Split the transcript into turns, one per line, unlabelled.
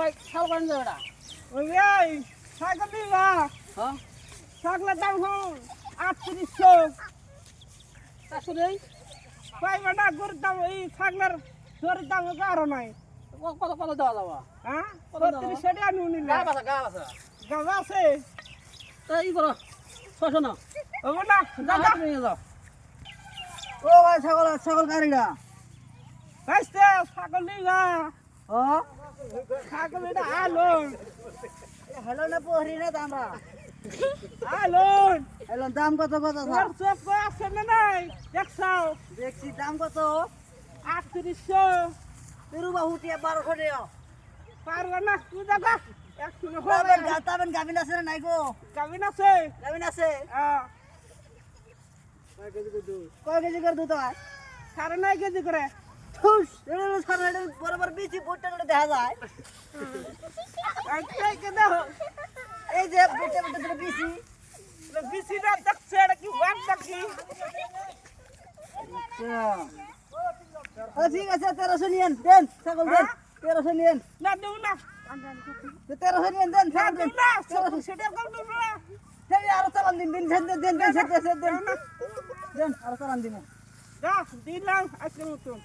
ভাই ছাগল করেন যাবে
ওই ছাগল দিবা
হ্যাঁ
ছাগলের দাম হল 3800
চারশো নেই
পাইবে না গরুর দাম এই ছাগলের জোরের দাম আরো নাই
কত কত দেওয়া যাবো
হ্যাঁ
কত দাম?
3600 টাকা নিলে
গাছ আছে গাছ আছে
গাঁজা আছে
তা ই করো ছশো না
হবে না
দাদা নিয়ে যাও
ও ভাই ছাগল গাড়িটা
ভাইস্তে ছাগল নিবা
ও
ছাগল এটা আলো
হ্যালো না পোহরি না দামরা
আলো
হ্যালো দাম কত
তোমার চোখ কই আছে না নাই দেখছাও
দেখছি দাম কত
3800
তেরু বাহু টিয়া 1200 টাকা
পারবে না তুই দেখা 100
তাবেন গাবিন আছে না নাই গো
গাবিন আছে
গাবিন আছে
হ্যাঁ
কয় কেজি করে দুধ হয়
9.5 কেজি করে
ঠুস এটা সারা এটা বরাবর বেশি বোটটা করে দেখা যায়
একটাই কে দাও
এই যে বোটটা বোটটা ধরে বেশি
বিসিটা দেখছে এটা কি ওয়ান দেখি
ঠিক আছে 1300 নিয়েন দেন ছাগল দেন 1300 নিয়েন
না দেব না
1300 নিয়েন দেন
না
ছাগল
দেব
দেন
না সেটা কম দেব না
দেন আরো চালান দিন দেন দেন দেন দেন দেন আরো চালান দিন
যা দিলাম আজকের মতন